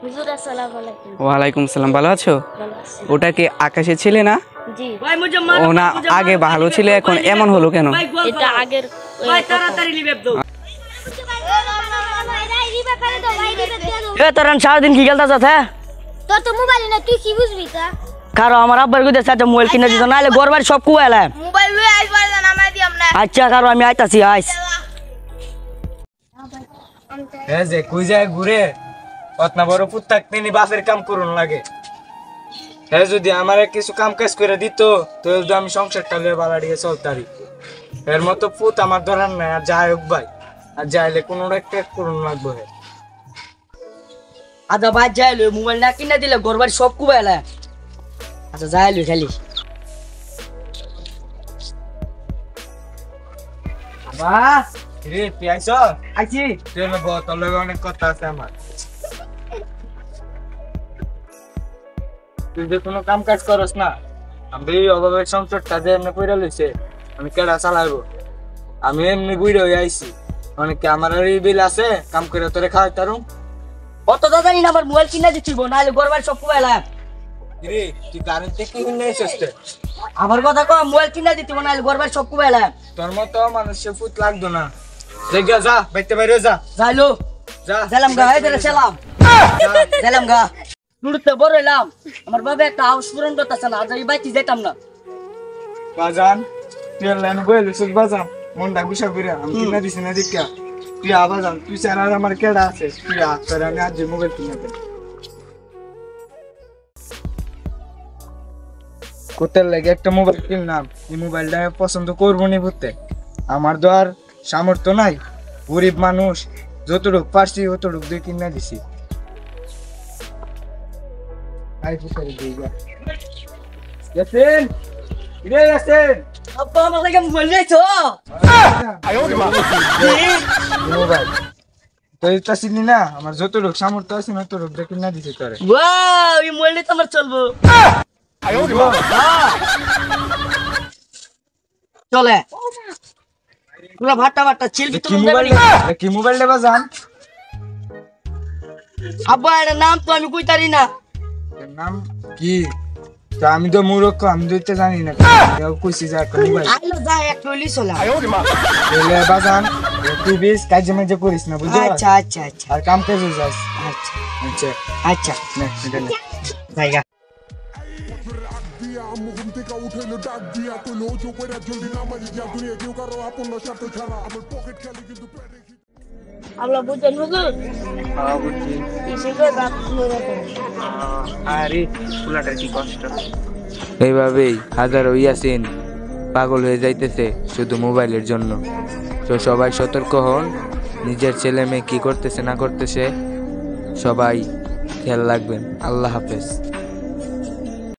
হুজুর আসসালামু আলাইকুম। ওয়ালাইকুম সালাম। ভালো আছো? ভালো আছি। ওটা কি আকাশে ছিলে না? জি। ও না, আগে ভালো ছিল, এখন এমন হলো কেন? এটা আগের তোর সারাদিন কি খেলতে চাস? হ্যাঁ, তোর তো মোবাইল না, তুই কি বুঝবি তা? কারো আমার আব্বার কইতে চাচা মোবাইল কিনে দিত, নাহলে ঘর বাড়ি সব কুয়াইলাম। মোবাইল লই আইবার না আমায় দিয়াম না। আচ্ছা কারো আমি আইতাছি, আইস। হ্যাঁ যে কই যায় ঘুরে অতনা বড় পুত থাকতে নি বাপের কাম করুন লাগে। হ্যাঁ যদি আমার কিছু কাম কাজ করে দিত তো আমি সংসারটা লিয়ে বালাডিয়ে চলতারি। এর মতো পুত আমার ধরার নাই। আর যাই হোক ভাই, আর যাইলে কোনো একটা করুন লাগবো। আচ্ছা ভাই যাইলো, মোবাইল না কিনে দিলে ঘর বাড়ি সব কুয়াইলাম। আচ্ছা যাইলো খালি বাস। রে তুই আইছ? আইছি। তুই তোর লগে অনেক কথা আছে আমার। তুই যে কোনো কাম কাজ করস না, আমি এই অভাবের সংসারটা যে এমনি পড়ে লইছে, আমি কেডা চালাইবো? আমি এমনি বুড়ো হয়ে আইছি। অনেকে আমার আর এই বিল আছে, কাম করে তোরে খাওয়াই তারুম। অত তো জানি না, আমার মোবাইল কিনে দিচ্ছিল, নাহলে ঘর বাড়ি সব কুয়াইলাম। রে তুই কারেন্ট থেকে কিনে এসেছিস? আমার কথা কম, মোবাইল কিনে দিতে নাহলে ঘর বাড়ি সব কুয়াইলাম। তোর মতো মানুষের ফুট লাগতো না। যা যা বাইতে বাইরে যা। যাইলো যা গেলাম গা, এই ধরে ছেলাম গেলাম গা। লুড়তে বড় হইলাম, আমার বাবা একটা হাউস পূরণ করতেছে না, আজ এই বাইতে যেতাম না। বাজান তুই লাইন বই লইছিস বাজান, মনটা গুছা করে আমি কিনা দিছি না দেখা। তুই আবাজান, তুই স্যার আর আমার কেডা আছে? তুই হাত করে আমি আজ মোবাইল কিনে দেব। কোথায় লাগে একটা মোবাইল কিনলাম, এই মোবাইলটা পছন্দ করবো নি বুঝতে। আমার তো আর সামর্থ্য নাই, গরিব মানুষ, যতটুক পারছি অতটুক দিয়ে কিনা দিছি। আই পুষারি দিয়ে যা। ইয়াসিন, ইরে ইয়াসিন, আব্বা আমার লাগে মোবাইল দিয়েছো? মোবাইল তো এটা চিনি না, আমার যতটুক সামর্থ্য আছে ততটুক দিয়ে কিনা দিছি তোরে। ওয়াও, এই মোবাইল তো আমার চলবো। চলে পুরো ভাট্টা ভাট্টা চিলবি কি মোবাইল? কি মোবাইল দেবা জান? আব্বা এর নাম তো আমি কইতারি না। এর নাম কি? তো আমি তো মূর্খ, আমি তো এটা জানি না। কেউ কইছি যে একটা মোবাইল আইলো যা এক লইলি চলা। এলে বাজান, তুই বেশ কাজে মাঝে করিস না বুঝলি? আচ্ছা আচ্ছা আচ্ছা আর কাম কাজে যাস। আচ্ছা আচ্ছা আচ্ছা নে এটা নে। জায়গা আমরা বুঝেন হুজুর বুঝছি। ইসিকে রাত ধরে আরে ফুলাটা কি কষ্ট। এইভাবেই হাজারো ইয়াসিন পাগল হয়ে যাইতেছে শুধু মোবাইলের জন্য। তো সবাই সতর্ক হন, নিজের ছেলে মেয়ে কি করতেছে না করতেছে সবাই খেয়াল রাখবেন। আল্লাহ হাফেজ।